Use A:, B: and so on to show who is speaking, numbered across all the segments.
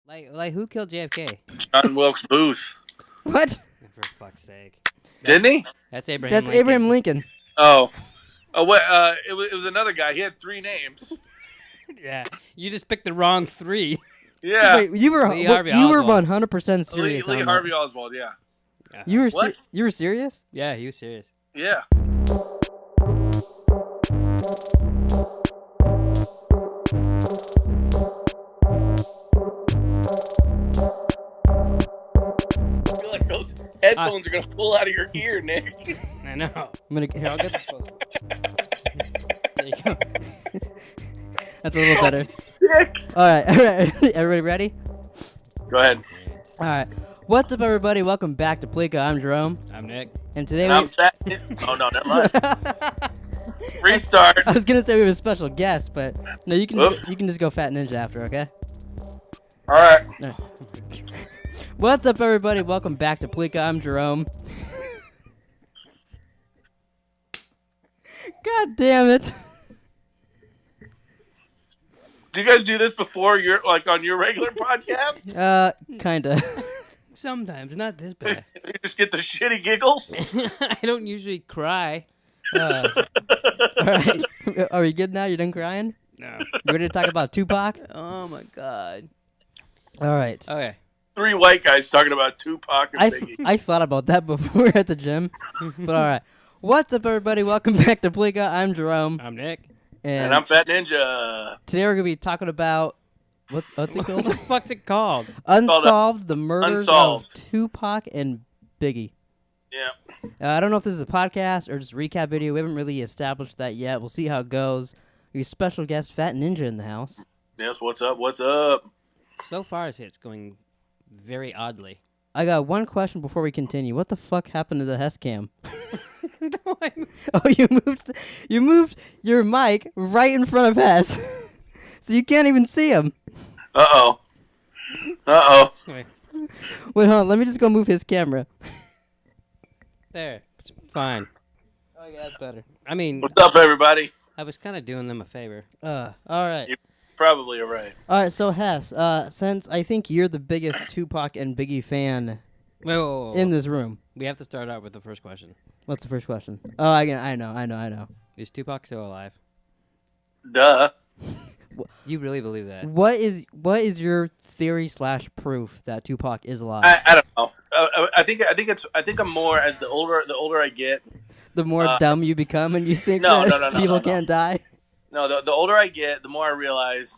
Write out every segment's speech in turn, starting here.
A: Like who killed JFK?
B: John Wilkes Booth.
C: What?
A: For fuck's sake.
B: Didn't he?
A: That's Abraham
C: That's
A: Lincoln.
C: Abraham Lincoln.
B: Oh. Oh, what? It was another guy. He had 3 names.
A: Yeah. You just picked the wrong 3.
B: Yeah.
C: Wait, you were
A: Lee Harvey
C: you were
A: Oswald.
C: 100% serious
B: Lee
C: on
B: Harvey
C: that.
B: Oswald, yeah.
C: You were
B: What?
C: you were serious?
A: Yeah, he was serious.
B: Yeah. I feel like those headphones are going to pull out of your ear, Nick.
A: I know.
C: I'll get this close. There you go. That's a little better.
B: Dicks.
C: All right. Everybody ready?
B: Go ahead.
C: All right. What's up, everybody? Welcome back to Pleeka. I'm Jerome,
A: I'm Nick.
C: and today
B: And I'm fat. Oh, no, never mind. Restart.
C: I was gonna say we have a special guest, but no, you can
B: Oops.
C: just go Fat Ninja after, okay?
B: All right.
C: What's up, everybody? Welcome back to Pleeka. I'm Jerome. God damn it!
B: Do you guys do this before you're like on your regular podcast?
C: Kinda.
A: Sometimes, not this bad.
B: You just get the shitty giggles?
A: I don't usually cry.
C: All right. Are we good now? You done crying?
A: No.
C: You ready to talk about Tupac?
A: Oh my god.
C: All right.
A: Okay.
B: 3 white guys talking about Tupac and Biggie.
C: I thought about that before we were at the gym, but all right. What's up, everybody? Welcome back to Pleeka. I'm Jerome,
A: I'm Nick.
B: And I'm Fat Ninja.
C: today we're gonna be talking about what's it
A: What the
C: called?
A: fuck's it called?
C: Unsolved: The Murders
B: Unsolved.
C: of Tupac and Biggie.
B: Yeah.
C: I don't know if this is a podcast or just a recap video. We haven't really established that yet. We'll see how it goes. Your special guest, Fat Ninja, in the house.
B: Yes, what's up? What's up?
A: So far, it's going very oddly.
C: I got one question before we continue. What the fuck happened to the Hess cam?
A: No,
C: Oh, you moved your mic right in front of Hess, so you can't even see him.
B: Uh-oh. Uh-oh.
A: Wait,
C: Wait, hold on. Let me just go move his camera.
A: there. It's fine.
C: Oh, yeah, that's better.
A: I mean,
B: What's up, everybody?
A: I was kind of doing them a favor.
C: All right.
B: Probably are right.
C: All right, so Hess, since I think you're the biggest Tupac and Biggie fan
A: Whoa.
C: in this room,
A: We have to start out with the first question.
C: what's the first question? Oh, I know.
A: Is Tupac still alive?
B: Duh.
A: You really believe that?
C: What is your theory / proof that Tupac is alive?
B: I don't know. I think I'm more as the older I get.
C: The more dumb you become and you think
B: No,
C: that
B: no,
C: people
B: no.
C: can't die.
B: No, the older I get, the more I realize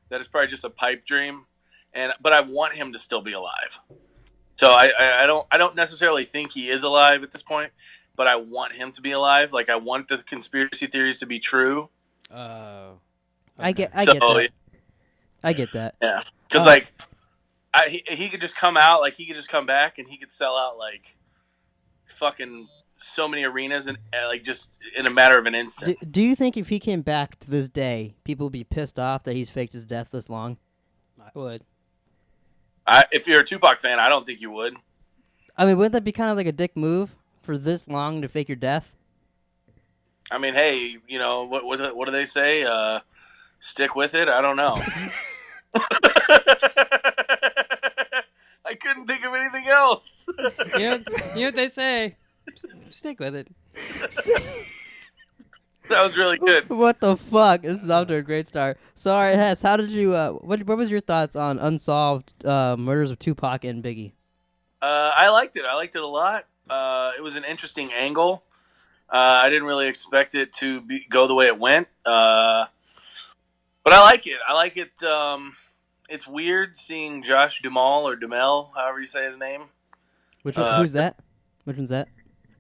B: that it's probably just a pipe dream, but I want him to still be alive. So I don't necessarily think he is alive at this point, but I want him to be alive. Like I want the conspiracy theories to be true.
A: Oh.
C: I get
B: So,
C: that. I get that.
B: Yeah, because he could just come out, like he could just come back and he could sell out like fucking so many arenas and like just in a matter of an instant.
C: Do you think if he came back to this day, people would be pissed off that he's faked his death this long?
A: I would.
B: If you're a Tupac fan, I don't think you would.
C: I mean, wouldn't that be kind of like a dick move for this long to fake your death?
B: I mean, hey, you know what do they say? Stick with it. I don't know. I couldn't think of anything else.
A: You know what they say? Stick with it.
B: That was really good.
C: What the fuck? This is off to a great start. Sorry, Hess. How did you? What was your thoughts on Unsolved: Murders of Tupac and Biggie?
B: I liked it. I liked it a lot. It was an interesting angle. I didn't really expect it to go the way it went. But I like it. I like it. It's weird seeing Josh Duhamel or Duhamel, however you say his name.
C: Which one, who's that? Which one's that?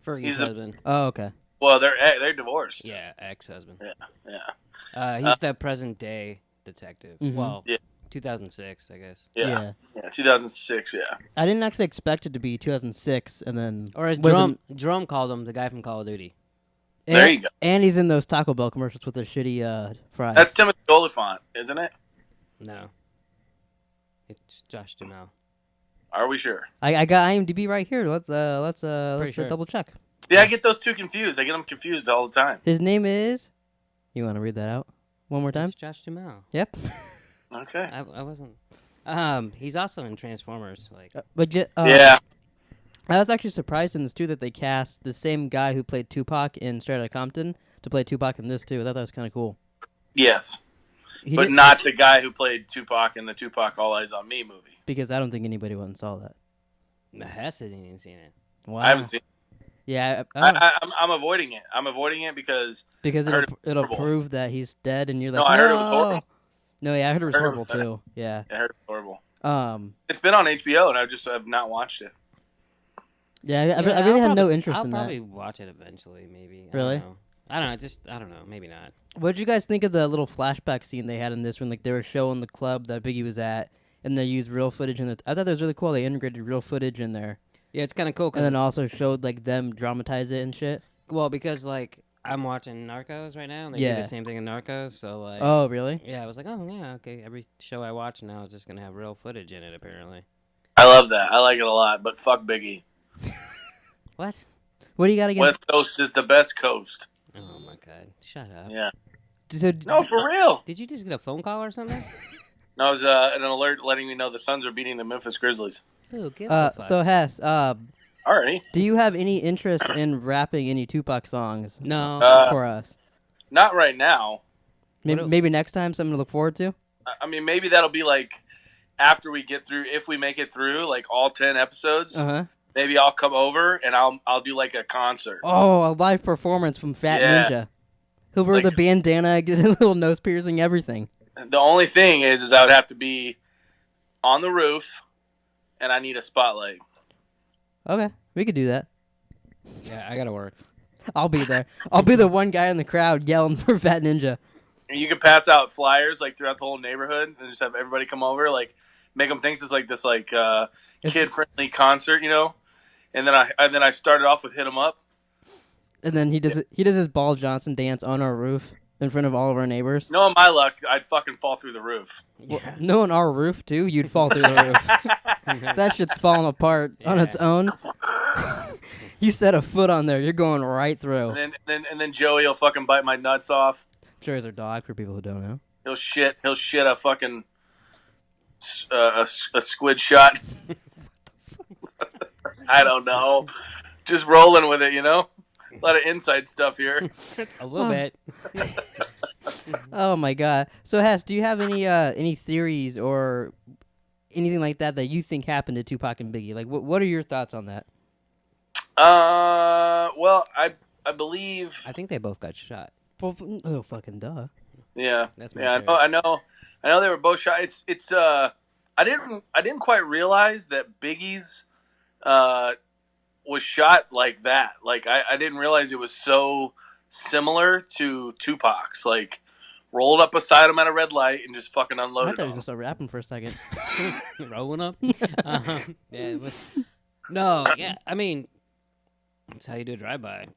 A: Fergie's husband.
C: Oh, okay.
B: Well, they're divorced.
A: Yeah, ex-husband.
B: Yeah.
A: He's the present day detective.
C: Mhm.
A: Well,
B: Yeah.
A: 2006, I guess.
B: Yeah. 2006. Yeah.
C: I didn't actually expect it to be 2006, and then
A: Or as
C: wasn't-
A: Jerome called him, the guy from Call of Duty.
B: There you go.
C: And he's in those Taco Bell commercials with their shitty fries.
B: That's Timothy Oliphant, isn't it?
A: No. It's Josh Duhamel.
B: Are we sure?
C: I got IMDb right here. Let's
A: sure.
C: double check.
B: Yeah, I get those two confused. I get them confused all the time.
C: His name is. You want to read that out one more time?
A: It's Josh Duhamel.
C: Yep.
B: Okay.
A: I wasn't. He's also in Transformers. Like,
B: Yeah.
C: I was actually surprised in this too that they cast the same guy who played Tupac in Straight Outta Compton to play Tupac in this too. I thought that was kind of cool.
B: Yes.
C: He
B: But
C: did,
B: not the guy who played Tupac in the Tupac All Eyes on Me movie.
C: because I don't think anybody went and saw that.
A: Hess hasn't even seen it.
C: Wow.
B: I haven't seen it.
C: Yeah,
B: I'm avoiding it. I'm avoiding it because
C: because
B: I heard
C: it'll
B: horrible.
C: prove that he's dead, and you're
B: No,
C: like,
B: I heard it was horrible.
C: No, yeah, I heard it was
B: I heard it
C: horrible
B: was bad.
C: too. Yeah.
B: I heard it was horrible.
C: It's
B: It's been on HBO, and I just have not watched it.
C: Yeah, I
A: Yeah,
C: really
A: I'll
C: had no
A: probably-
C: interest
A: I'll
C: in
A: probably
C: that.
A: watch it eventually, maybe.
C: Really?
A: I don't know. I don't know. Maybe not.
C: What did you guys think of the little flashback scene they had in this when like they were showing the club that Biggie was at, and they used real footage in it? I thought that was really cool. They integrated real footage in there,
A: Yeah, it's kind of cool.
C: and
A: Cause,
C: then also showed like them dramatize it and shit.
A: well, because like I'm watching Narcos right now, and they do
C: Yeah.
A: the same thing in Narcos. So like,
C: Oh, really?
A: yeah, I was like, oh yeah, okay. Every show I watch now is just gonna have real footage in it, apparently.
B: I love that. I like it a lot. But fuck Biggie.
A: What?
C: What do you got against?
B: West Coast is the best coast.
A: Oh my god! Shut up.
B: Yeah.
C: So,
B: No, for real.
A: Did you just get a phone call or something?
B: No, it was an alert letting me know the Suns are beating the Memphis Grizzlies.
A: Who gives a fuck?
C: so Hess,
B: Alrighty.
C: do you have any interest in rapping any Tupac songs
A: No.
C: for us?
B: Not right now.
C: Maybe next time, something to look forward to.
B: I mean, maybe that'll be like after we get through, if we make it through, like all 10 episodes.
C: Uh-huh.
B: Maybe I'll come over and I'll do like a concert.
C: Oh, a live performance from Fat
B: Yeah.
C: Ninja. He'll wear
B: Like-
C: the bandana, get a little nose piercing, everything.
B: The only thing is I would have to be on the roof, and I need a spotlight.
C: Okay, we could do that.
A: Yeah, I gotta work.
C: I'll be there. I'll be the one guy in the crowd yelling for Fat Ninja.
B: And you could pass out flyers like throughout the whole neighborhood, and just have everybody come over, like make them think it's like this like
C: It's-
B: kid friendly concert, you know. And then I started off with Hit 'Em Up.
C: And then he does his Ball Johnson dance on our roof in front of all of our neighbors.
B: Knowing my luck, I'd fucking fall through the roof.
A: Yeah.
C: No, on our roof too. You'd fall through the roof. That shit's falling apart on its
A: Yeah.
C: own. You set a foot on there, you're going right through.
B: And then Joey will fucking bite my nuts off.
C: Joey's our dog for people who don't know.
B: He'll shit a fucking a squid shot. I don't know. Just rolling with it, you know. A lot of inside stuff here.
A: A little bit.
C: Oh my god. So Hess, do you have any theories or anything like that you think happened to Tupac and Biggie? Like what are your thoughts on that?
B: Well, I believe.
A: I think they both got shot.
C: Oh fucking duh.
B: Yeah,
A: That's my
B: yeah.
A: theory.
B: I know they were both shot. It's. I didn't quite realize that Biggie's was shot like that. Like I didn't realize it was so similar to Tupac's. Like rolled up beside him at a red light and just fucking
C: I
B: unloaded
C: thought he
B: him.
C: was just rapping for a second.
A: Rolling up. Yeah, it was. No, yeah. I mean, that's how you do a drive-by.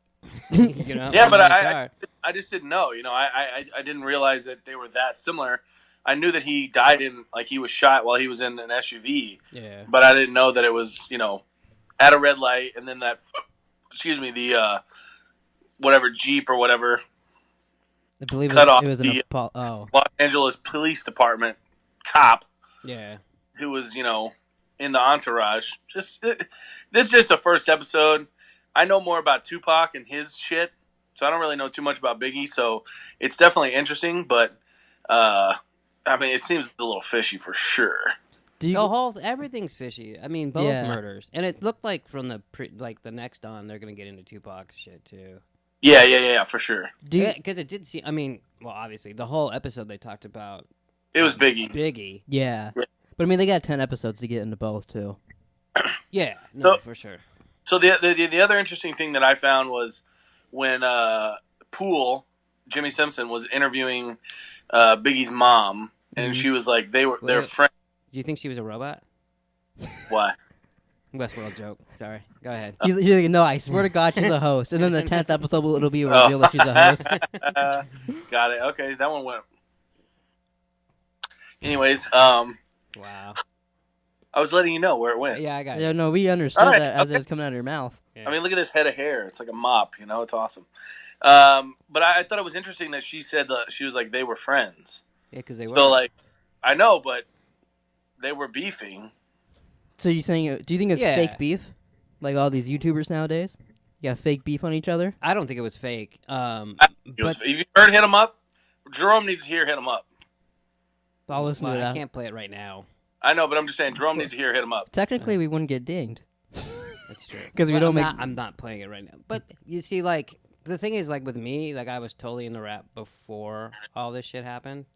A: You know,
B: Yeah, but
A: in a
B: I
A: car.
B: just didn't know. You know, I didn't realize that they were that similar. I knew that he died he was shot while he was in an SUV,
A: Yeah.
B: but I didn't know that it was, you know, at a red light and then the whatever Jeep or whatever
C: I believe
B: Cut off
C: it was an
B: the-
C: oh.
B: Los Angeles Police Department cop
A: Yeah.
B: who was, you know, in the entourage. This is just the first episode. I know more about Tupac and his shit, so I don't really know too much about Biggie. So it's definitely interesting, but I mean, it seems a little fishy for sure.
C: Do you,
A: Everything's fishy. I mean, both
C: Yeah.
A: murders, and it looked like from the the next on they're gonna get into Tupac shit too.
B: Yeah, for sure.
C: do you,
A: Because it did seem. I mean, well, obviously the whole episode they talked about
B: It was Biggie.
A: Biggie.
C: yeah.
B: Yeah.
C: But I mean they got 10 episodes to get into both too.
A: Yeah, no,
B: So-
A: for sure.
B: So the other interesting thing that I found was when Poole, Jimmy Simpson, was interviewing Biggie's mom, and
C: Mhm.
B: she was like, they're
A: Wait.
B: friends.
A: Do you think she was a robot?
B: What?
A: Westworld joke. Sorry. Go ahead.
C: He's like, no, I swear to God, she's a host. And then the 10th episode, it'll be revealed that she's a host.
B: Got it. Okay, that one went. Anyways,
A: Wow.
B: I was letting you know where it went.
A: Yeah, I got
C: Yeah,
A: it.
C: no, we understood
B: All right,
C: that as it
B: okay.
C: was coming out of your mouth.
A: Yeah.
B: I mean, look at this head of hair. It's like a mop. You know, it's awesome. But I thought it was interesting that she said that she was like they were friends.
A: Yeah, because they were.
B: So like, I know, but they were beefing.
C: So you saying? Do you think it's
A: Yeah.
C: fake beef, like all these YouTubers nowadays? You got fake beef on each other.
A: I don't think it was fake.
B: If
A: But
B: you heard Hit 'Em Up, Jerome needs to hear Hit 'Em Up.
C: I'll listen to it.
A: I can't play it right now.
B: I know, but I'm just saying Jerome needs to hear Hit 'Em Up.
C: Technically, we wouldn't get dinged.
A: That's true.
C: 'Cause we
A: But
C: don't
A: I'm not playing it right now. But you see, like the thing is, like with me, like I was totally into rap before all this shit happened,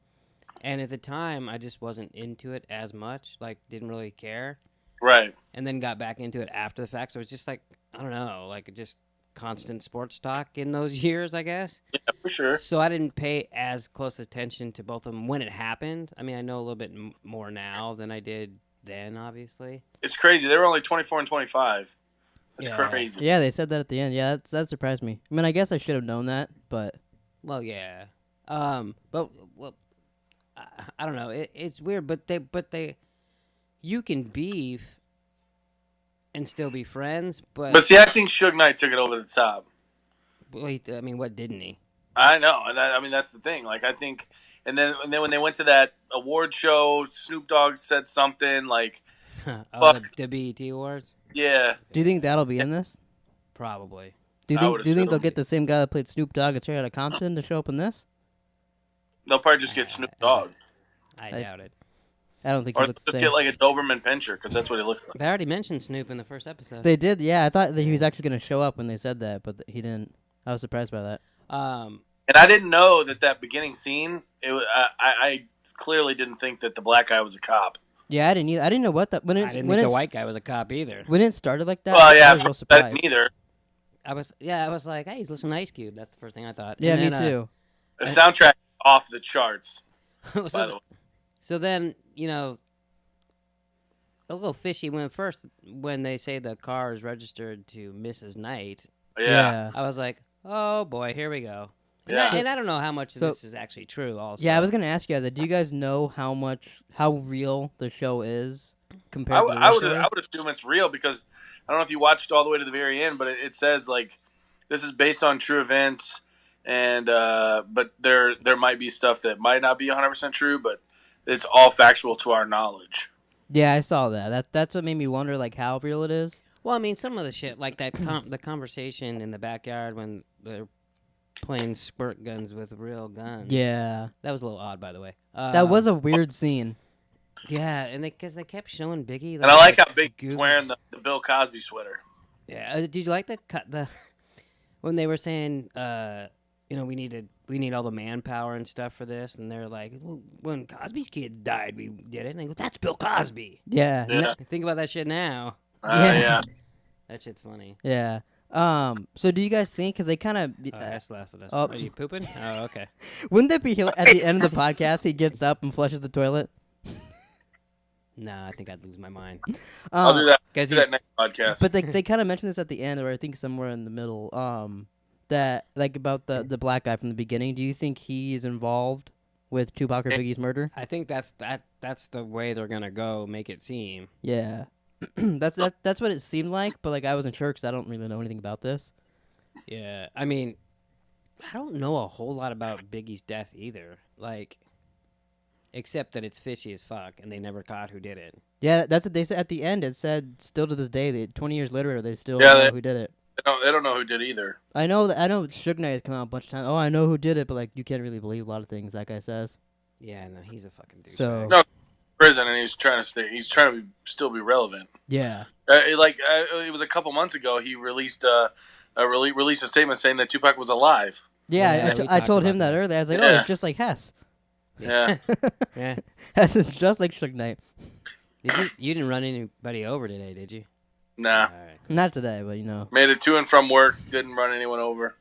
A: and at the time, I just wasn't into it as much. Like, didn't really care.
B: Right.
A: And then got back into it after the fact. So it's just like I don't know, like just constant sports talk in those years, I guess.
B: Yeah, for sure.
A: So I didn't pay as close attention to both of them when it happened. I mean, I know a little bit more now than I did then, obviously.
B: It's crazy. They were only 24 and 25. That's
A: Yeah.
B: crazy.
C: Yeah, they said that at the end. Yeah, that surprised me. I mean, I guess I should have known that, but
A: Well, yeah. But well, I don't know. It's weird, but they, you can beef and still be friends,
B: But see, I think Suge Knight took it over the top.
A: wait, I mean, what didn't he?
B: I know, and I mean that's the thing. Like I think, and then when they went to that award show, Snoop Dogg said something like,
A: The BET Awards?
B: "Yeah,
C: do you think that'll be in this?
A: Probably.
C: Do you
B: I
C: think?
B: would
C: Do you think they'll
B: assume.
C: get the same guy that played Snoop Dogg and straight out of Compton to show up in this?
B: they'll probably just get Snoop Dogg,
A: I
C: I-
A: doubt it.
C: I don't think
B: or
C: he looks the
B: just
C: same.
B: get like a Doberman Pinscher because that's what he looks like."
A: They already mentioned Snoop in the first episode.
C: They did, yeah. I thought that he was actually going to show up when they said that, but he didn't. I was surprised by that.
B: And I didn't know that beginning scene. It was, I clearly didn't think that the black guy was a cop.
C: Yeah, I didn't either. I didn't know what that when
A: I
C: it's
A: didn't
C: when
A: think
C: it's
A: the white guy was a cop either.
C: when it started like that.
B: Well, yeah,
C: I was real
B: I
C: surprised.
B: didn't either.
A: I was like, hey, he's listening to Ice Cube. That's the first thing I thought.
C: Yeah,
A: And
C: me
A: then,
C: too.
B: The soundtrack off the charts.
A: so,
B: By the way.
A: so then, a little fishy when first when they say the car is registered to Mrs. Knight.
B: Yeah.
A: I was like, oh boy, here we go. And,
B: Yeah.
A: and I don't know how much of
C: So-
A: this is actually true. Also,
C: Yeah, I was gonna ask you guys that. Do you guys know how real the show is compared
B: I,
C: to
B: would-
C: the
B: I would
C: show?
B: I would assume it's real because I don't know if you watched all the way to the very end, but it says like this is based on true events, and but there might be stuff that might not be 100% true, but it's all factual to our knowledge.
C: Yeah, I saw that. That's what made me wonder, like how real it is.
A: Well, I mean, some of the shit like that, the conversation in the backyard when they're playing squirt guns with real guns.
C: Yeah,
A: That was a little odd, by the way.
C: that was a weird scene.
A: Yeah, and because they kept showing Biggie.
B: And I like how Big
A: Goof.
B: he's wearing the Bill Cosby sweater.
A: Yeah, did you like the when they were saying, we need all the manpower and stuff for this, and they're like, well, when Cosby's kid died, we did it, and they go, that's Bill Cosby.
C: Yeah,
B: Yeah.
A: Think about that shit now.
B: Yeah.
A: That shit's funny.
C: yeah. So do you guys think? Because they kind of
A: S left with us.
C: oh.
A: Are you pooping? Oh, okay.
C: wouldn't that be at the end of the podcast? He gets up and flushes the toilet.
A: No, I think I'd lose my mind.
B: I'll do that.
A: Guys,
B: Do that next podcast.
C: But they kind of mentioned this at the end, or I think somewhere in the middle. That like about the black guy from the beginning. Do you think he's involved with Tupac or Biggie's murder?
A: I think that's the way they're gonna go. Make it seem.
C: Yeah, that's what it seemed like. But like I wasn't sure because I don't really know anything about this.
A: Yeah, I mean, I don't know a whole lot about Biggie's death either. Like, except that it's fishy as fuck, and they never caught who did it.
C: Yeah, that's what they said at the end. It said still to this day, 20 years later, they still
B: Yeah,
C: don't know
B: they-
C: who did it.
B: They don't know who did either.
C: I know Suge Knight has come out a bunch of times. Oh, I know who did it, but like you can't really believe a lot of things that guy says.
A: Yeah, no, he's a fucking douchebag.
C: So
B: No. Prison, and he's trying to still be relevant.
C: yeah,
B: It was a couple months ago. He released released a statement saying that Tupac was alive.
C: yeah.
A: Yeah, we
C: I
A: talked
C: told
A: about
C: him that
A: that.
C: earlier. I was like, oh,
B: Yeah.
C: it's just like Hess.
B: Yeah.
A: Yeah.
C: Hess is just like Suge Knight.
A: You didn't run anybody over today, did you?
B: Nah.
A: All right.
C: Not today, but you know.
B: Made it to and from work. Didn't run anyone over.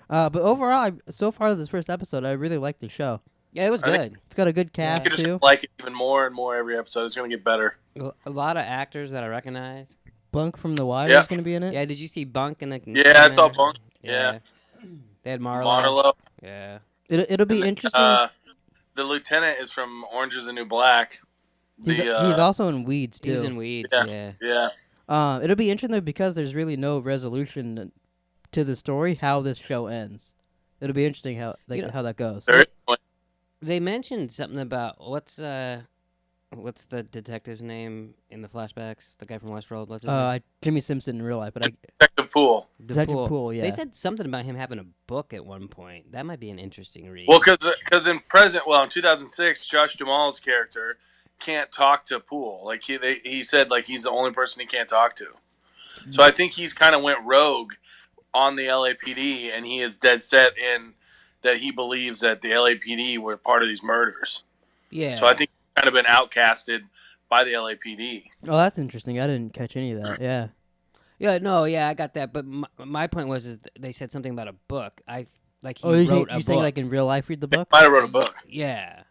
C: But overall, so far this first episode, I really like the show.
A: Yeah, it was
B: I think-
A: good.
C: It's got a good
B: You
C: cast
B: could
C: too.
B: just like it even more and more every episode. It's gonna get better.
A: A lot of actors that I recognize.
C: Bunk from The Wire
B: Yeah.
C: is going to be in it.
A: Yeah, did you see Bunk in the?
B: Yeah, I saw Bunk.
A: Yeah. They had Marlo.
B: Marlo.
A: Yeah.
C: It'll be interesting.
B: The lieutenant is from Orange Is the New Black.
C: He's also in Weeds
A: He was
C: too.
A: in Weeds.
B: Yeah.
A: Yeah.
B: Yeah.
C: It'll be interesting though, because there's really no resolution to the story. How this show ends. It'll be interesting how
A: You know-
C: how that goes.
B: Very
A: They mentioned something about what's what's the detective's name in the flashbacks? The guy from Westworld. What's his name?
C: Jimmy Simpson in real life, but
B: Detective Poole.
C: Detective Poole, yeah.
A: They said something about him having a book at one point. That might be an interesting read.
B: Well, because in 2006, Josh Jamal's character can't talk to Poole. Like he said, like he's the only person he can't talk to. So I think he's kind of went rogue on the LAPD, and he is dead set in that he believes that the LAPD were part of these murders.
A: Yeah.
B: So I think he's kind of been outcasted by the LAPD.
C: Oh, that's interesting. I didn't catch any of that. Yeah.
A: Yeah, I got that. But my point was, they said something about a book. He wrote a book.
C: You saying like in real life read the book?
B: Might have wrote a book.
A: Yeah.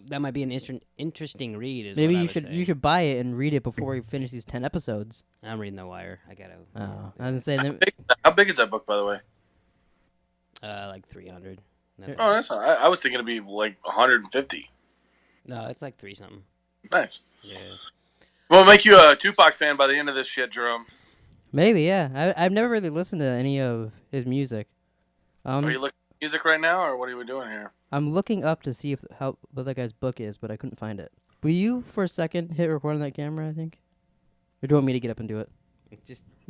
A: That might be an interesting read.
C: Maybe you should buy it and read it before you finish these 10 episodes.
A: I'm reading The Wire. I gotta.
C: Oh, I was gonna say.
B: How big is that book, by the way?
A: Like 300.
B: Oh, that's all right. I was thinking it'd be like 150.
A: No, it's like 3 something.
B: Nice.
A: Yeah.
B: We'll make you a Tupac fan by the end of this shit, Jerome.
C: Maybe, yeah. I've never really listened to any of his music.
B: Are you looking at music right now, or what are we doing here?
C: I'm looking up to see what that guy's book is, but I couldn't find it. Will you, for a second, hit record on that camera, I think? Or do you want me to get up and do it?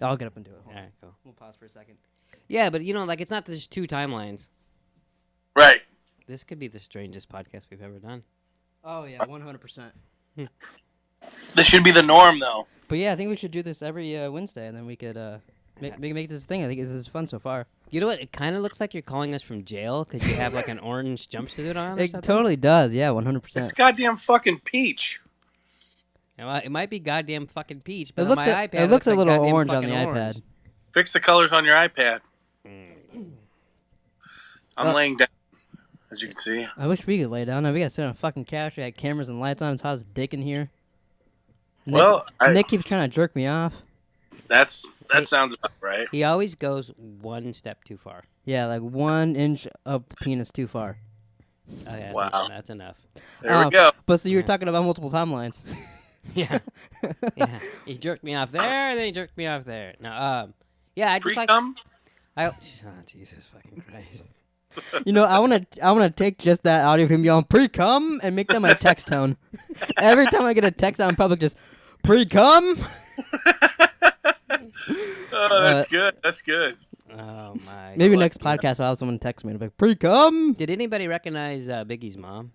C: I'll get up and do it.
A: All right, cool.
C: We'll pause for a second.
A: Yeah, but it's not just 2 timelines.
B: Right.
A: This could be the strangest podcast we've ever done.
C: Oh, yeah, 100%.
B: This should be the norm, though.
C: But yeah, I think we should do this every Wednesday, and then we could make this thing. I think this is fun so far.
A: You know what? It kind of looks like you're calling us from jail because you have like an orange jumpsuit on.
C: It totally does. Yeah, 100%.
B: It's goddamn fucking peach.
A: It might be goddamn fucking peach, but
C: It looks
A: on my iPad,
C: it looks a
A: like
C: little
A: goddamn
C: orange on the
A: fucking
C: iPad.
A: orange.
B: Fix the colors on your iPad. I'm laying down, as you can see.
C: I wish we could lay down. No, we gotta sit on a fucking couch. We got cameras and lights on. It's hot as dick in here. Nick keeps trying to jerk me off.
B: That sounds about right.
A: He always goes one step too far.
C: Yeah, like 1 inch of the penis too far.
A: Oh, yeah,
B: Wow.
A: That's enough.
B: There we go.
C: But so you were talking about multiple timelines.
A: Yeah. Yeah. He jerked me off there, then he jerked me off there. No, yeah, I just
B: Pre-cum?
A: oh, Jesus fucking Christ.
C: You know, I wanna take just that audio of him yelling pre-cum and make that my text tone. Every time I get a text out in public, just pre-cum.
B: Oh, that's good. That's good.
A: Oh my.
C: Maybe next podcast I'll have someone text me and be like, pre-cum.
A: Did anybody recognize Biggie's mom?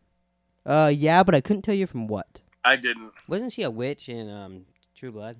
C: Yeah, but I couldn't tell you from what.
B: I didn't.
A: Wasn't she a witch in True Blood?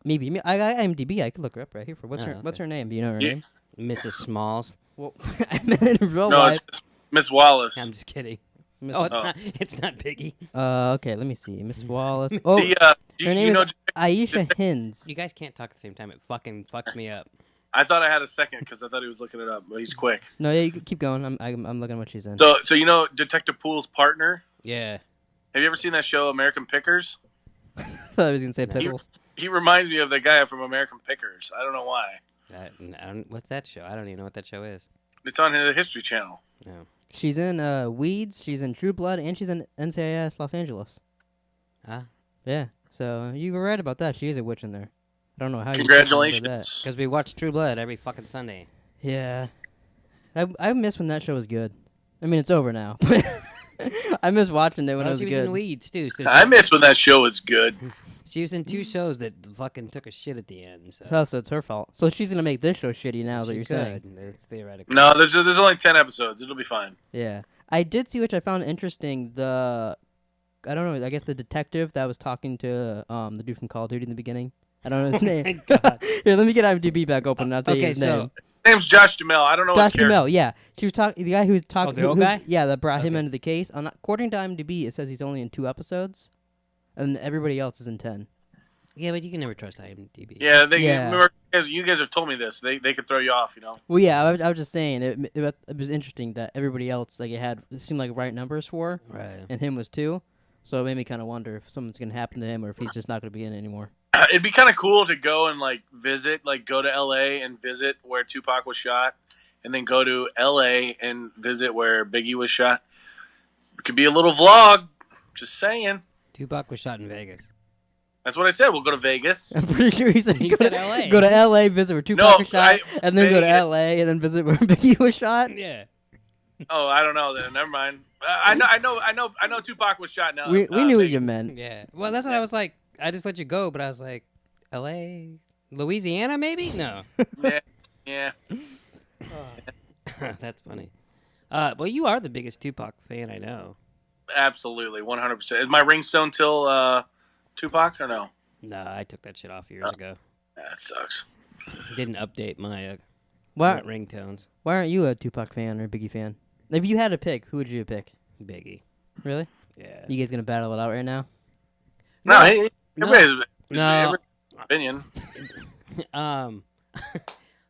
C: Maybe. I got IMDb. I could look her up right here. What's her name? Do you know her name?
A: Mrs. Smalls.
C: Well, I meant in real
B: No,
C: life.
B: it's Miss Wallace.
A: I'm just kidding.
C: Miss-
A: Oh, it's not Biggie.
C: Okay, let me see. Miss Wallace. Oh,
B: Her
C: her name is Aisha Hins.
A: You guys can't talk at the same time. It fucking fucks me up.
B: I thought I had a second because I thought he was looking it up, but he's quick.
C: No, yeah, you can keep going. I'm looking at what she's in.
B: So you know Detective Poole's partner?
A: Yeah.
B: Have you ever seen that show, American Pickers?
C: I thought I was gonna say pickles.
B: He reminds me of the guy from American Pickers. I don't know why.
A: What's that show? I don't even know what that show is.
B: It's on the History Channel.
A: No.
C: She's in Weeds. She's in True Blood, and she's in NCIS Los Angeles.
A: Huh?
C: Yeah. So you were right about that. She is a witch in there. I don't know how.
B: Congratulations.
A: Because we watch True Blood every fucking Sunday.
C: Yeah. I miss when that show was good. I mean, it's over now. I miss watching it when it was
A: she was
C: good.
A: in Weeds too. So
B: I miss when that show was good.
A: She was in 2 shows that fucking took a shit at the end. So,
C: So it's her fault. So she's gonna make this show shitty now. Is what
A: She
C: you're
A: could.
C: saying?
A: It's theoretical.
B: No, there's only 10 episodes. It'll be fine.
C: Yeah. I did see, which I found interesting. I don't know. I guess the detective that was talking to the dude from Call of Duty in the beginning. I don't know his name.
A: God.
C: Here, let me get IMDb back open. And I'll tell you his name.
B: His name's Josh Duhamel. I don't know
C: Josh
B: his character.
C: Duhamel, yeah. She was talking. The guy who was talking.
A: the old guy?
C: Yeah, that brought him into the case. According to IMDb, it says he's only in 2 episodes, and everybody else is in 10.
A: Yeah, but you can never trust IMDb.
B: Yeah,
C: Yeah.
B: remember, you guys have told me this. They could throw you off, you know.
C: Well, yeah, I was just saying it was interesting that everybody else it seemed like right numbers for,
A: Right.
C: and him was 2. So it made me kind of wonder if something's gonna happen to him or if he's just not gonna be in it anymore.
B: It'd be kind of cool to go and visit, go to LA and visit where Tupac was shot, and then go to LA and visit where Biggie was shot. It could be a little vlog. Just saying.
A: Tupac was shot in Vegas.
B: That's what I said. We'll go to Vegas.
C: I'm pretty sure he said
A: He
C: go
A: said
C: to
A: LA.
C: Go to LA, visit where Tupac was shot, and then go to
B: Vegas.
C: LA and then visit where Biggie was shot.
A: Yeah.
B: Oh, I don't know. Then never mind. I know. Tupac was shot. Now
C: We knew what
B: Vegas.
C: you meant.
A: Yeah. Well, that's what I was like. I just let you go, but I was like, L.A., Louisiana, maybe? No.
B: Yeah, yeah.
A: That's funny. Well, you are the biggest Tupac fan I know.
B: Absolutely, 100%. Is my ringstone till Tupac or no?
A: No, I took that shit off years ago.
B: That sucks.
A: Didn't update my
C: Why
A: ringtones.
C: why aren't you a Tupac fan or Biggie fan? If you had to pick, who would you pick?
A: Biggie.
C: Really?
A: Yeah.
C: You guys gonna battle it out right now?
B: No, hey,
A: No.
B: everybody's opinion.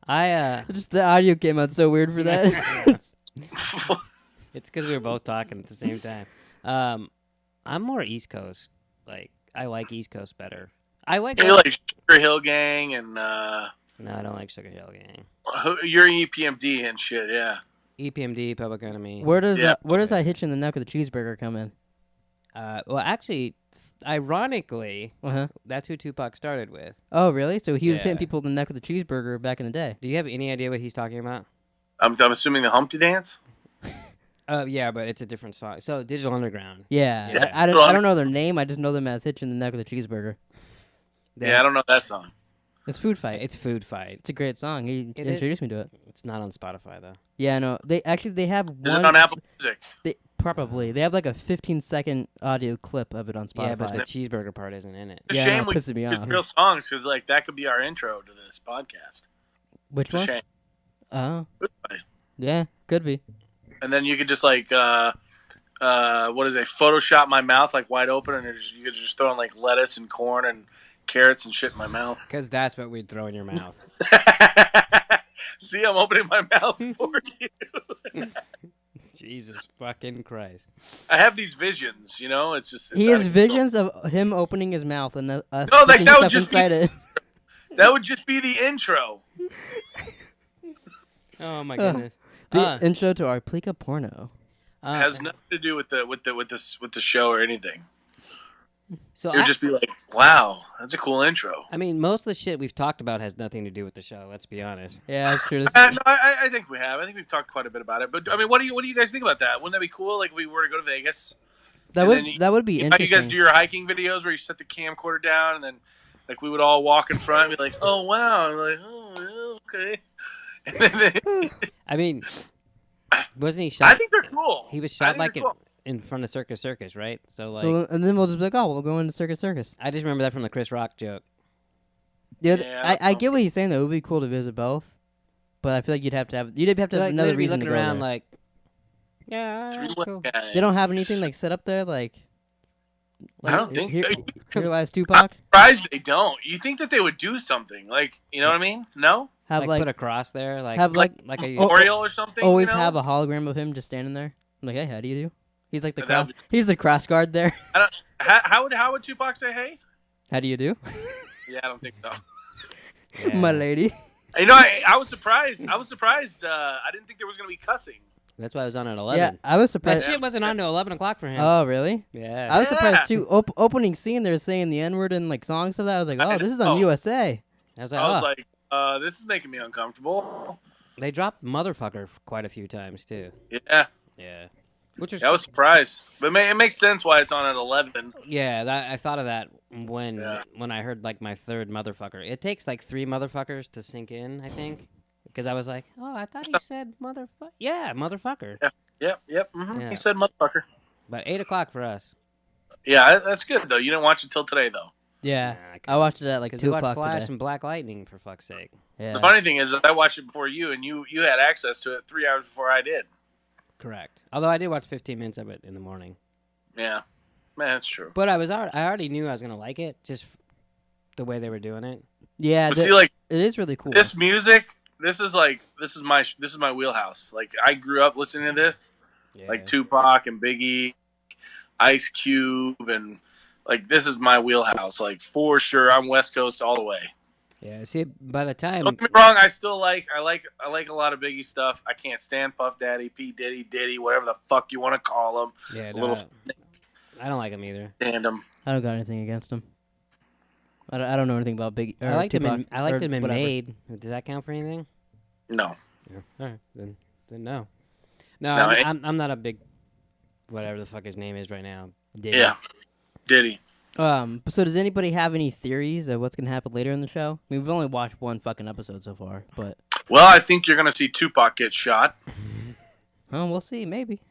A: I
C: Just the audio came out so weird for that.
A: It's because we were both talking at the same time. I'm more East Coast. Like I like East Coast better. I like.
B: You like Sugar Hill Gang and
A: No, I don't like Sugar Hill Gang.
B: you're EPMD and shit. Yeah.
A: EPMD, Public Enemy.
C: where does
B: Yeah.
C: that hitch in the neck of the cheeseburger come in?
A: Well, actually, ironically,
C: Uh-huh.
A: that's who Tupac started with.
C: Oh, really? So he was
A: Yeah.
C: hitting people in the neck with a cheeseburger back in the day.
A: Do you have any idea what he's talking about?
B: I'm assuming the Humpty Dance.
A: Yeah, but it's a different song. So Digital Underground.
C: Yeah.
A: Yeah.
C: I don't know their name. I just know them as hitch in the neck with a cheeseburger.
B: Yeah, I don't know that song.
C: It's Food Fight.
A: It's Food Fight.
C: It's a great song. He
A: It is.
C: introduced me to it.
A: It's not on Spotify though.
C: Yeah, no. They have
B: Is it
C: one.
B: on Apple Music?
C: They have like a 15-second audio clip of it on Spotify.
A: Yeah, but the cheeseburger part isn't in it.
B: It's a
C: Yeah,
B: shame
C: no,
B: we
C: it pisses me
B: use
C: off.
B: real songs because like that could be our intro to this podcast.
C: Which
B: It's a
C: one?
B: shame.
C: Oh,
B: Food Fight.
C: yeah, could be.
B: And then you could just like what is it? Photoshop my mouth like wide open, and you could just throw in like lettuce and corn and carrots and shit in my mouth.
A: Because that's what we'd throw in your mouth.
B: See, I'm opening my mouth for you.
A: Jesus fucking Christ.
B: I have these visions, you know. It's just
C: He
B: out
C: has
B: of
C: visions of him opening his mouth and us
B: No, like,
C: sticking
B: that would
C: stuff
B: just be-
C: inside it.
B: control. That would just be the intro.
A: Oh my goodness.
C: The intro to our Pleeka porno.
B: It has nothing to do with the show or anything.
A: So
B: It would just be like, wow, that's a cool intro.
A: I mean, most of the shit we've talked about has nothing to do with the show. Let's be honest.
C: Yeah, that's true.
B: No, I think we have. I think we've talked quite a bit about it. But I mean, what do you guys think about that? Wouldn't that be cool? Like, if we were to go to Vegas.
C: That would be
B: You
C: interesting.
B: guys do your hiking videos where you set the camcorder down and then, like, we would all walk in front and be like, "Oh wow," and like, "Oh yeah, okay." And then
A: I mean, wasn't he
B: I
A: shot?
B: think they're cool.
A: He was
B: I
A: shot
B: think
A: like
B: they're cool.
A: in front of Circus, right? So like,
C: So and then we'll just be like, oh, we'll go into Circus.
A: I just remember that from the Chris Rock joke.
C: Yeah,
B: Yeah,
C: I get what he's saying though. It would be cool to visit both, but I feel like you'd have to have
A: Like,
C: another
A: they'd be
C: reason to
A: looking
C: go
A: around
C: there.
A: like, yeah,
B: Three
A: cool.
B: guys.
C: They don't have anything like set up there, like
B: I don't think.
C: here,
B: I'm
C: lies Tupac.
B: surprised they don't. You think that they would do something like, you know what I mean? No,
C: Have
A: Like,
C: like
A: put a cross there, like
C: have, like,
A: like a
C: Oh,
B: Oriole or something.
C: always
B: you know?
C: have a hologram of him just standing there. I'm like, hey, how do you do? He's like the
B: And that
C: cross. He's the cross guard there.
B: I don't, how would Tupac say hey?
C: How do you do,
B: Yeah, I don't think so.
A: yeah.
C: my lady?
B: You know, I was surprised. I didn't think there was gonna be cussing.
A: That's why I was on at 11.
C: Yeah, I was
A: That
C: surprised.
A: shit wasn't on till 11 o'clock for him.
C: Oh, really?
A: yeah.
C: I was surprised
B: Yeah.
C: too. Opening scene, they're saying the N word and like songs stuff. I was like,
B: I
C: oh, this is on
B: know.
C: USA.
A: I was like,
B: I was
A: oh.
B: like, this is making me uncomfortable.
A: They dropped motherfucker quite a few times too.
B: Yeah,
A: Yeah. Which was
B: I was surprised, but it makes sense why it's on at 11.
A: yeah. I thought of that when
B: Yeah.
A: I heard like my third motherfucker. It takes like 3 motherfuckers to sink in, I think, because I was like, oh, I thought he said motherfucker. Yeah, motherfucker.
B: Yep. Mm-hmm.
A: Yeah.
B: He said motherfucker.
A: But 8 o'clock for us.
B: Yeah, that's good though. You didn't watch it till today though.
C: Yeah,
A: Nah,
C: I watched it at like
A: 'cause
C: 2
A: we watched
C: o'clock
A: Flash
C: today.
A: and Black Lightning for fuck's sake.
B: The
C: Yeah,
B: funny thing is that I watched it before you, and you had access to it 3 hours before I did.
A: Correct. Although I did watch 15 minutes of it in the morning.
B: Yeah, man, that's true.
A: But I already knew I was gonna like it, just the way they were doing it.
C: yeah.
B: But see, like
C: It is really cool.
B: this music, this is my wheelhouse. Like I grew up listening to this,
A: Yeah.
B: like Tupac and Biggie, Ice Cube, and like this is my wheelhouse. Like for sure, I'm West Coast all the way.
A: Yeah. See, by the time
B: Don't get me wrong, I still like a lot of Biggie stuff. I can't stand Puff Daddy, P Diddy, whatever the fuck you want to call him.
A: yeah,
B: A little
A: I don't like him either.
B: stand him.
C: I don't got anything against him. I don't know anything about Big.
A: I liked him. I liked him in
C: whatever.
A: Made. Does that count for anything?
B: No.
A: Yeah. All right. Then no. No,
B: No,
A: I'm not a big whatever the fuck his name is right now. Diddy.
B: Yeah, Diddy.
C: So does anybody have any theories of what's gonna happen later in the show? I mean, we've only watched one fucking episode so far, but
B: Well, I think you're gonna see Tupac get shot.
C: we'll see. Maybe.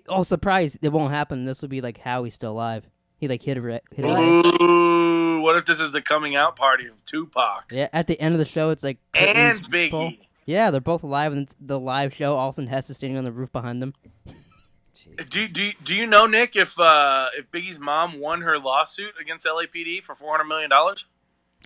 C: Oh, surprise! It won't happen. This will be like how he's still alive. He like hit a head.
B: Ooh, what if this is the coming out party of Tupac
C: Yeah. At the end of the show, it's like
B: and
C: curtains
B: Biggie?
C: pull. Yeah, they're both alive, and the live show, all of a sudden Hess is standing on the roof behind them.
B: Do you know, Nick, if Biggie's mom won her lawsuit against LAPD for $400 million?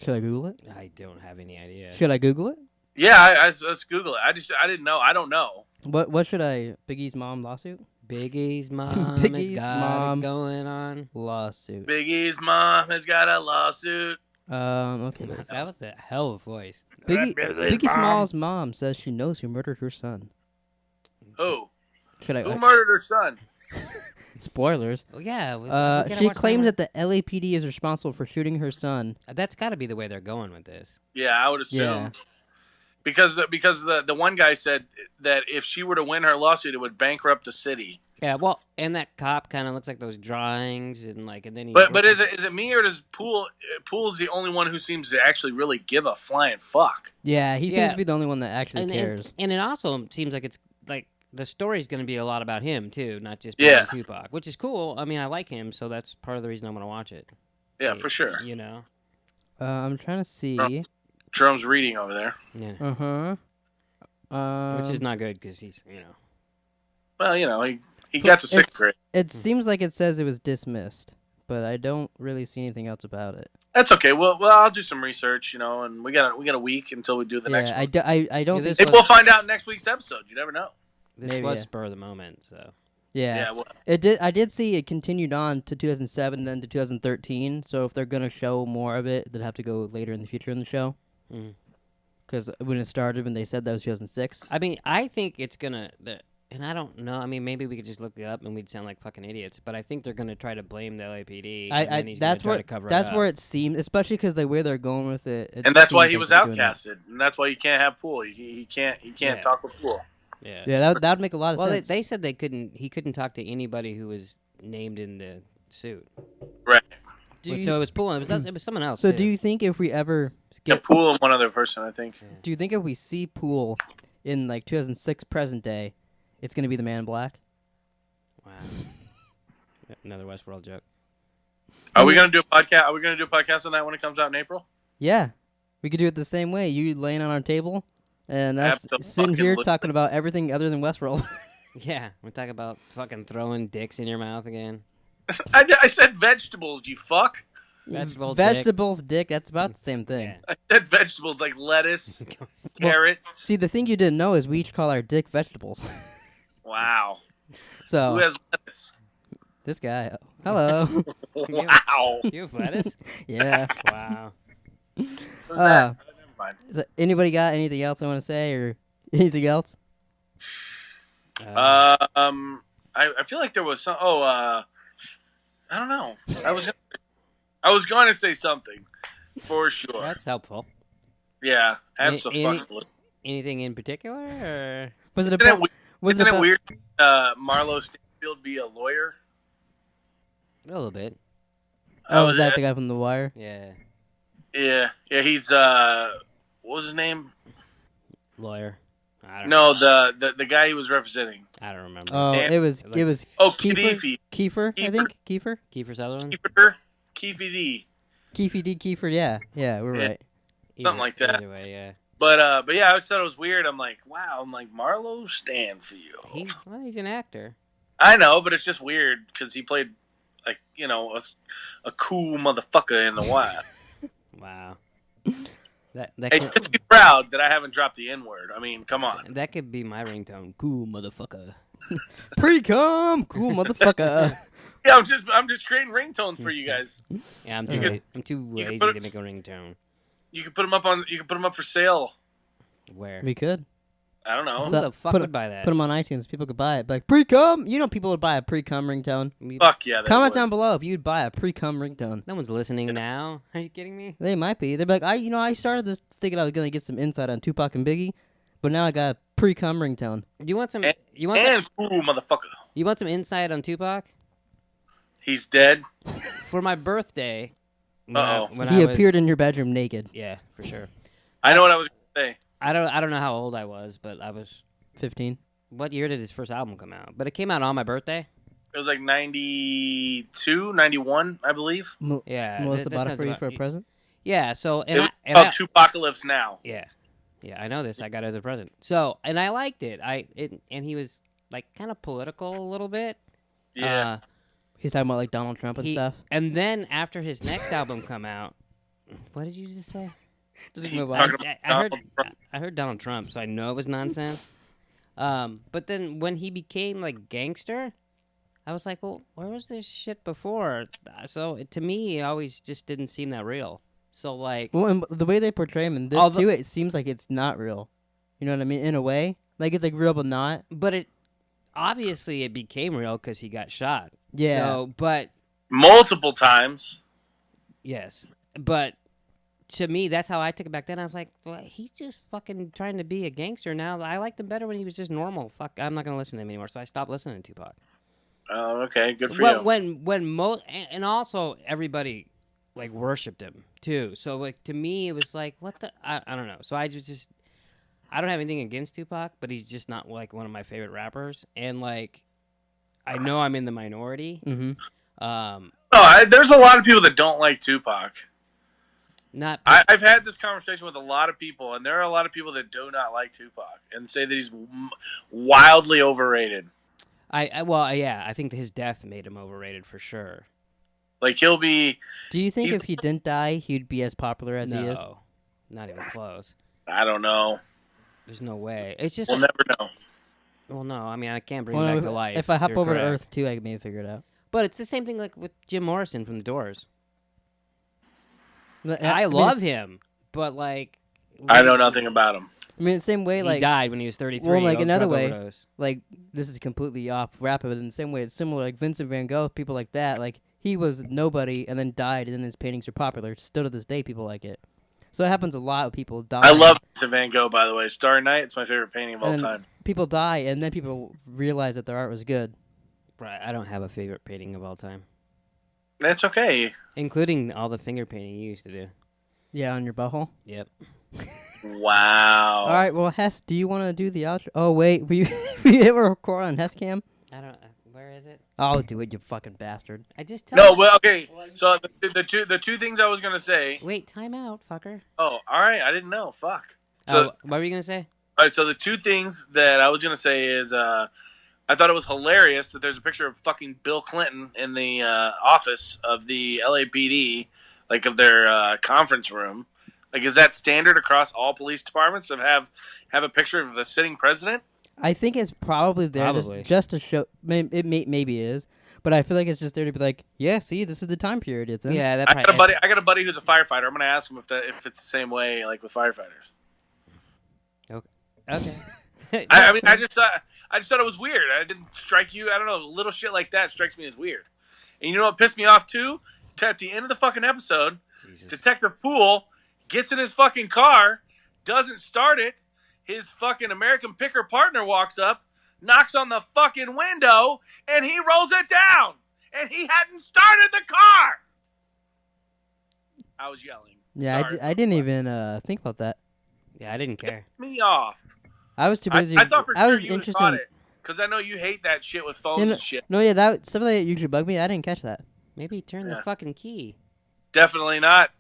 C: Should I Google it?
A: I don't have any idea.
C: Should I Google it?
B: Yeah, let's Google it. I didn't know. I don't know.
C: What should I? Biggie's mom lawsuit?
A: Biggie's mom
C: Biggie's
A: has got
C: mom.
A: it going on.
C: Lawsuit.
B: Biggie's mom has got a lawsuit.
C: Okay.
A: That was a hell of a voice.
C: Biggie Small's mom says she knows who murdered her son.
B: Who?
C: Should I?
B: Who murdered her son?
C: Spoilers.
A: Oh yeah.
C: She claims that the LAPD is responsible for shooting her son.
A: That's got to be the way they're going with this.
B: Yeah, I would assume.
C: Yeah.
B: Because the one guy said that if she were to win her lawsuit, it would bankrupt the city.
A: Yeah, well, and that cop kind of looks like those drawings, and then he.
B: But is it me, or does Pool's the only one who seems to actually really give a flying fuck?
C: Yeah, he seems
A: Yeah.
C: to be the only one that actually cares.
A: And it also seems like it's like the story's going to be a lot about him too, not just
B: Yeah.
A: Tupac, which is cool. I mean, I like him, so that's part of the reason I'm going to watch it.
B: Yeah, for sure.
A: You know.
C: I'm trying to see.
B: Jerome's reading over there.
A: Yeah. Which is
C: Um,
A: not good because he's
B: Well, he got to sixth grade.
C: It seems like it says it was dismissed, but I don't really see anything else about it.
B: That's okay. Well, I'll do some research, and we got a week until we do the next
C: Yeah,
B: one.
C: I don't think.
A: this
B: Maybe we'll find out in next week's episode. You never know.
A: this
C: Maybe,
A: was
C: yeah.
A: spur of the moment. So
C: Yeah,
B: well,
C: it did. I did see it continued on to 2007, then to 2013. So if they're gonna show more of it, they'd have to go later in the future in the show.
A: mm.
C: Because when it started, when they said that was 2006.
A: I mean, I think it's gonna. And I don't know. I mean, maybe we could just look it up and we'd sound like fucking idiots. But I think they're gonna try to blame the LAPD. And then he's
C: that's
A: gonna try
C: where
A: to cover
C: that's
A: it
C: where
A: up.
C: it seemed, especially because the way they're going with it.
B: and that's why he
C: seems
B: was
C: like they're doing that.
B: outcasted, and that's why you can't have Pool. He can't
A: Yeah.
B: talk with Pool.
A: Yeah.
C: Yeah, that would make a lot of
A: Well,
C: sense.
A: they said he couldn't talk to anybody who was named in the suit.
B: Right.
A: So it was Pool. It was someone else.
C: So
A: too.
C: do you think if we ever
B: Yeah,
C: get,
B: Pool and one other person, I think.
C: do you think if we see Pool in like 2006 present day, it's gonna be the Man in Black?
A: Wow. Another Westworld joke.
B: Are we gonna do a podcast? Are we gonna do a podcast on that when it comes out in April?
C: Yeah, we could do it the same way. You laying on our table, and us sitting here
B: Abso-fucking-lutely.
C: talking about everything other than Westworld.
A: Yeah, we're talking about fucking throwing dicks in your mouth again.
B: I said vegetables. You fuck.
C: Vegetables, dick. That's about the same thing.
A: Yeah.
B: I said vegetables like lettuce, carrots.
C: See, the thing you didn't know is we each call our dick vegetables.
B: Wow.
C: So
B: Who has lettuce?
C: this guy. Hello.
B: Wow.
A: You have lettuce?
C: Yeah.
A: Wow.
B: Who's that? Never mind.
C: So anybody got anything else I want to say or anything else?
B: I feel like there was some. Oh, I don't know. I was going to say something for sure.
A: That's helpful.
B: Yeah,
A: Any-
B: absolutely.
A: Anything in particular? Or?
C: Was it
B: Isn't
C: about? Was
B: Isn't it
C: about?
B: weird? Marlo Stanfield be a lawyer?
A: A little bit.
C: Oh, was that the guy from The Wire?
A: Yeah.
B: Yeah. He's what was his name?
A: Lawyer. I don't
B: No, the guy he was representing.
A: I don't remember.
C: Oh,
B: Dan-
C: it was
B: Oh,
C: Kiefer.
B: Khadafi.
C: Kiefer, I think. Kiefer.
A: Kiefer Sutherland?
B: Keefe D.
C: Keefe D. Kiefer. Yeah, we're
B: Yeah.
C: right.
B: Something like that.
A: Either way, yeah.
B: But yeah, I always thought it was weird. I'm like, wow. I'm like Marlo Stanfield.
A: He's an actor.
B: I know, but it's just weird because he played like a cool motherfucker in The Wire.
A: Wow. That
B: Hey, just be proud that I haven't dropped the N word. I mean, come on.
A: that could be my ringtone. Cool motherfucker.
C: Pre-cum, cool motherfucker.
B: Yeah, I'm just creating ringtones for you guys.
A: Yeah, I'm too
B: you
A: lazy
B: could put
A: to make a ringtone.
B: You can put them up for sale.
A: Where?
C: We could.
B: I don't know.
A: Who
C: So,
A: the fuck
C: put
A: would buy that?
C: Put them on iTunes. People could buy it. Like pre-cum. You know, people would buy a pre-cum ringtone.
B: Fuck yeah. they
C: Comment
B: would.
C: down below if you'd buy a pre-cum ringtone.
A: No one's listening now. Are you kidding me?
C: They might be. They'd be like, I started this thinking I was gonna get some insight on Tupac and Biggie, but now I got a pre-cum ringtone.
A: You want some?
B: And motherfucker.
A: You want some insight on Tupac?
B: He's dead.
A: For my birthday, when
C: He
A: I was,
C: appeared in your bedroom naked.
A: Yeah, for sure.
B: I know what I was gonna say.
A: I don't know how old I was, but I was
C: 15.
A: What year did his first album come out? But it came out on my birthday.
B: It was like 92, 91, I believe.
A: Yeah,
C: Melissa
A: that
C: bought it
A: sounds
C: for you
A: about-
C: for a present?
A: Yeah, so
B: It was called Tupacalypse Now.
A: Yeah, I know this. I got it as a present. So, and I liked it. And he was like kind of political a little bit.
B: Yeah.
C: He's talking about like Donald Trump and stuff.
A: And then after his next album come out, what did you just say?
C: Just move on.
A: I heard Donald Trump, so I know it was nonsense. But then when he became like gangster, I was like, well, where was this shit before? So to me, it always just didn't seem that real. So like,
C: well, and the way they portray him in this too, it seems like it's not real. You know what I mean? In a way, like it's like real, but not.
A: But it obviously it became real because he got shot.
C: Yeah.
A: So, but
B: multiple times.
A: Yes, but to me, that's how I took it back then. I was like, well, he's just fucking trying to be a gangster now. I liked him better when he was just normal. Fuck, I'm not gonna listen to him anymore. So I stopped listening to Tupac.
B: Oh, okay, good for you.
A: And also everybody like worshipped him too. So like to me, it was like, what the? I don't know. So I just I don't have anything against Tupac, but he's just not like one of my favorite rappers. And like, I know I'm in the minority.
C: Mm-hmm.
B: There's a lot of people that don't like Tupac. I've had this conversation with a lot of people, and there are a lot of people that do not like Tupac and say that he's wildly overrated.
A: I think his death made him overrated for sure.
B: Like he'll be.
C: Do you think if he didn't die, he'd be as popular as he is?
A: No, not even close.
B: I don't know.
A: There's no way. It's just
B: we'll never know.
A: Well, no, I mean I can't bring him back to life.
C: If I hop over to Earth too, I can maybe figure it out.
A: But it's the same thing like with Jim Morrison from The Doors. I love him, but like
B: I know nothing about him.
C: I mean, the same way, like
A: he died when he was 33.
C: Well, like another way, like this is completely off wrap, but in the same way, it's similar. Like Vincent Van Gogh, people like that. Like he was nobody and then died, and then his paintings are popular. Still to this day, people like it. So it happens a lot with people die.
B: I love Vincent Van Gogh, by the way. Starry Night, it's my favorite painting of all time.
C: People die, and then people realize that their art was good.
A: Right, I don't have a favorite painting of all time.
B: That's okay.
A: Including all the finger painting you used to do.
C: Yeah, on your butthole?
A: Yep.
B: Wow.
C: All right, well, Hess, do you want to do the outro? Oh, wait, were you ever record on Hess Cam?
A: I don't. Where is it?
C: I'll do it, you fucking bastard.
A: I just tell
B: No, well, okay. So the two things I was gonna say.
A: Wait, time out, fucker.
B: Oh, all right. I didn't know. Fuck. So
A: what were you gonna say?
B: All right. So the two things that I was gonna say is I thought it was hilarious that there's a picture of fucking Bill Clinton in the office of the LAPD, like of their conference room. Like, is that standard across all police departments to have a picture of the sitting president?
C: I think it's probably there just to show. Maybe it is, but I feel like it's just there to be like, yeah, see, this is the time period it's in.
A: Yeah,
B: I got a buddy who's a firefighter. I'm gonna ask him if it's the same way like with firefighters.
A: Okay.
B: I mean, I just thought it was weird. I didn't strike you. I don't know. Little shit like that strikes me as weird. And you know what pissed me off too? At the end of the fucking episode, Detective Poole gets in his fucking car, doesn't start it. His fucking American picker partner walks up, knocks on the fucking window, and he rolls it down. And he hadn't started the car. I was yelling.
C: Yeah, I didn't even think about that.
A: Yeah, I didn't care.
B: Me off.
C: I was too busy.
B: I thought for sure
C: was
B: you
C: interested
B: caught it. Because I know you hate that shit with phones and shit.
C: No, yeah, that something that usually bug me. I didn't catch that.
A: Maybe turn the fucking key.
B: Definitely not.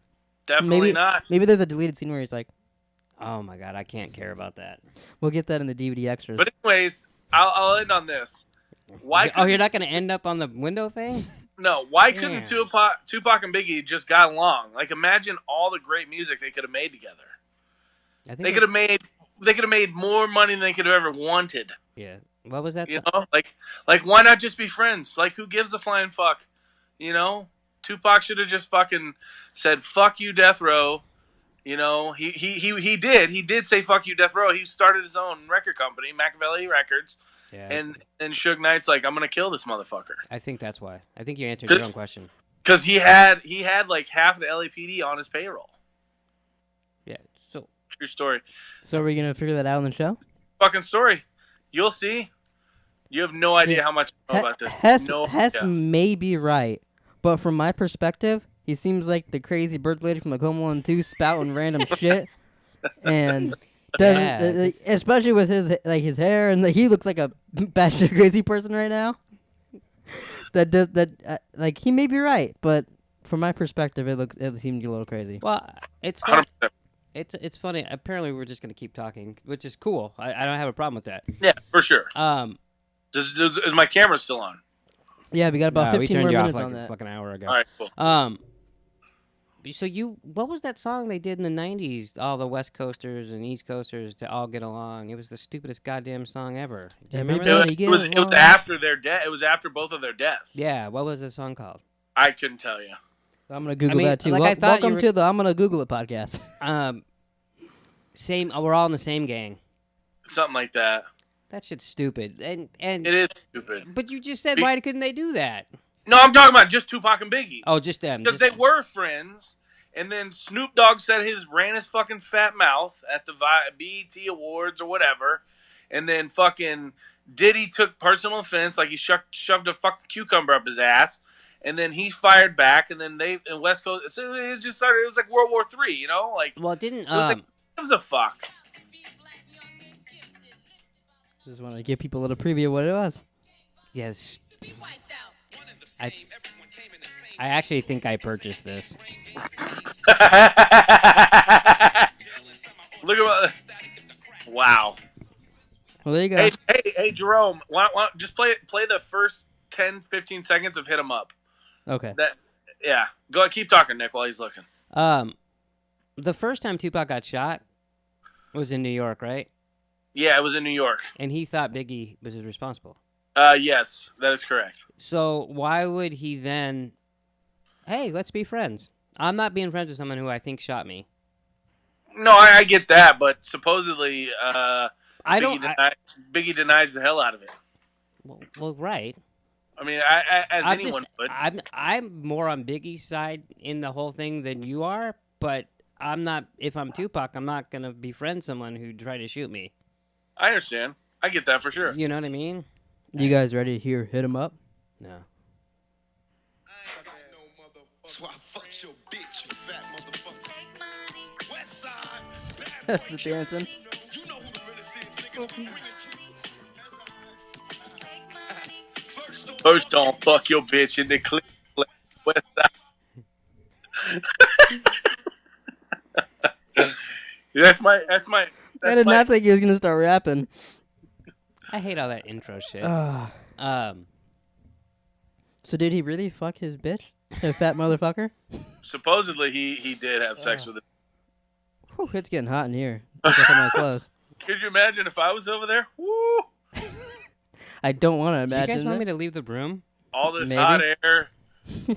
B: Definitely not.
C: Maybe there's a deleted scene where he's like,
A: oh my god, I can't care about that.
C: We'll get that in the DVD extras.
B: But anyways, I'll end on this. Why?
A: You're not going to end up on the window thing?
B: No. Why couldn't Tupac and Biggie just got along? Like, imagine all the great music they could have made together.
A: I think
B: they could have made more money than they could have ever wanted.
A: Yeah. What was that?
B: You know, like why not just be friends? Like, who gives a flying fuck? You know, Tupac should have just fucking said "fuck you, Death Row." You know, he did say "fuck you, Death Row." He started his own record company, Machiavelli Records, and Suge Knight's like, "I'm gonna kill this motherfucker."
A: I think that's why. I think you answered your own question.
B: Because he had like half the LAPD on his payroll.
A: Yeah. So
B: true story.
C: So are we gonna figure that out on the show?
B: fucking story. You'll see. You have no idea how much I know about this.
C: Hess may be right, but from my perspective, he seems like the crazy bird lady from like Home Alone 2 spouting random shit, and doesn't, especially with his hair, and he looks like a batshit crazy person right now. Like he may be right, but from my perspective, it seemed a little crazy.
A: Well, it's funny. It's funny. Apparently, we're just gonna keep talking, which is cool. I don't have a problem with that.
B: Yeah, for sure. Is my camera still on?
C: Yeah, we got about 15 more minutes
A: like
C: on that.
A: A fucking hour ago.
B: All right, cool.
A: So what was that song they did in the '90s? All the West Coasters and East Coasters to all get along. It was the stupidest goddamn song ever. Do you remember that?
B: It was after their death. It was after both of their deaths.
A: Yeah. What was the song called?
B: I couldn't tell you.
C: I'm gonna Google that too. Welcome to the I'm gonna Google it podcast.
A: Same. We're all in the same gang.
B: Something like that.
A: That shit's stupid. And
B: it is stupid.
A: But you just said why couldn't they do that?
B: No, I'm talking about just Tupac and Biggie.
A: Oh, just them.
B: Because they were friends, and then Snoop Dogg ran his fucking fat mouth at the BET Awards or whatever, and then fucking Diddy took personal offense, like he shoved a fucking cucumber up his ass, and then he fired back, and then they in West Coast. So it was like World War III, you know, like.
A: Well, it didn't.
B: It was a fuck.
C: Just want to give people a little preview of what it was.
A: Yes. I actually think I purchased this.
B: Look at wow.
C: Well, there you go.
B: Hey, Jerome, why just play the first 10, 15 seconds of Hit 'Em Up.
C: Okay.
B: Go keep talking, Nick, while he's looking.
A: The first time Tupac got shot was in New York, right?
B: Yeah, it was in New York.
A: And he thought Biggie was responsible.
B: Yes, that is correct.
A: So why would he then, hey, let's be friends? I'm not being friends with someone who I think shot me.
B: No, I get that, but supposedly Biggie denies the hell out of it.
A: Well, right.
B: I mean, as anyone would.
A: I'm more on Biggie's side in the whole thing than you are, but I'm not. If I'm Tupac, I'm not gonna befriend someone who tried to shoot me.
B: I understand. I get that for sure.
A: You know what I mean?
C: You guys ready to hear Hit 'Em Up?
A: No.
D: So I fucked your bitch, you fat motherfucker. West side.
C: That's the dancing.
D: You know who the realest is, niggas.
B: First, don't fuck your bitch in the clip. West side. That's my.
C: I did not think he was gonna start rapping.
A: I hate all that intro shit.
C: So did he really fuck his bitch? A fat motherfucker?
B: Supposedly he did have sex with it.
C: Whew, it's getting hot in here. Take off my clothes.
B: Could you imagine if I was over there? Woo!
C: I don't want to imagine.
A: Do you guys want me to leave the room?
B: All this hot air.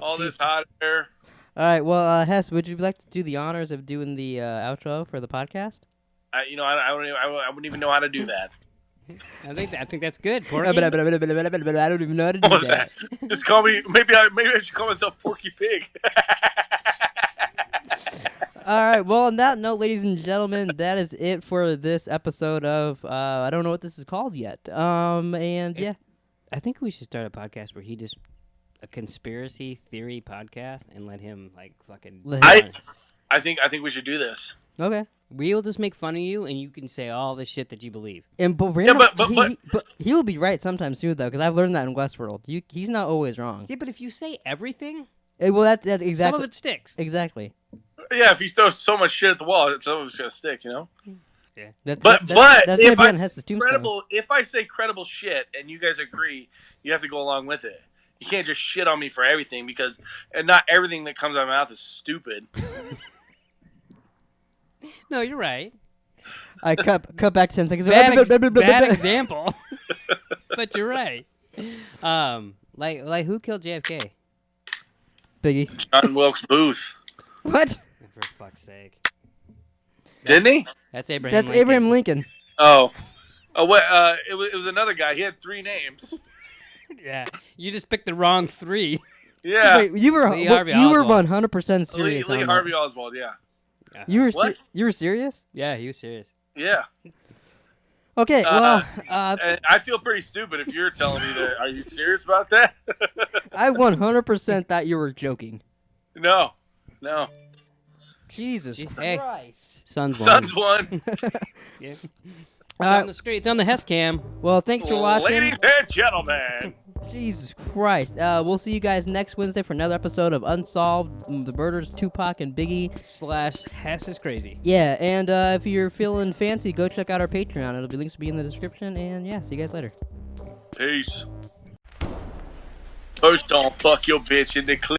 B: All this hot air.
C: All right. Well, Hess, would you like to do the honors of doing the outro for the podcast?
B: I wouldn't even know how to do that.
A: I think that's good.
C: I don't even know how to do that.
B: Just call me. Maybe I should call myself Porky Pig.
C: All right. Well, on that note, ladies and gentlemen, that is it for this episode of I don't know what this is called yet. Yeah,
A: I think we should start a podcast where he just a conspiracy theory podcast and let him like fucking.
B: I think we should do this.
C: Okay.
A: We'll just make fun of you, and you can say all the shit that you believe.
C: And but he'll be right sometimes too, though, because I've learned that in Westworld. He's not always wrong.
A: Yeah, but if you say everything,
C: well, that's exactly.
A: Some of it sticks.
C: Exactly.
B: Yeah, if you throw so much shit at the wall, some of it's gonna stick, you know.
A: Yeah.
C: That's
B: if I say credible shit and you guys agree, you have to go along with it. You can't just shit on me for everything and not everything that comes out of my mouth is stupid.
A: No, you're right.
C: I cut back 10 seconds.
A: Bad example. But you're right. Like who killed JFK?
C: Biggie.
B: John Wilkes Booth.
C: What?
A: For fuck's sake.
B: Didn't he?
A: That's Abraham
C: That's
A: Lincoln.
C: Abraham Lincoln.
B: Oh. It was another guy. He had 3 names.
A: Yeah. You just picked the wrong 3.
B: Yeah.
C: Wait, you were 100% serious.
B: Lee Harvey Oswald, yeah.
C: You were serious?
A: Yeah, he was serious.
B: Yeah.
C: Okay, well,
B: And I feel pretty stupid if you're telling me that. Are you serious about that?
C: I 100% thought you were joking.
B: No.
C: Jesus
A: Hey.
C: Christ.
A: Suns
B: Suns won.
A: Yeah. It's
C: All
A: on
C: right,
A: the screen. It's on the Hess cam.
C: well, thanks for watching.
B: Ladies and gentlemen.
C: Jesus Christ. We'll see you guys next Wednesday for another episode of Unsolved, the murders Tupac and Biggie.
A: / Hess is crazy.
C: Yeah, and if you're feeling fancy, go check out our Patreon. It'll be links will be in the description. And yeah, see you guys later.
B: Peace. First, don't fuck your bitch in the clip.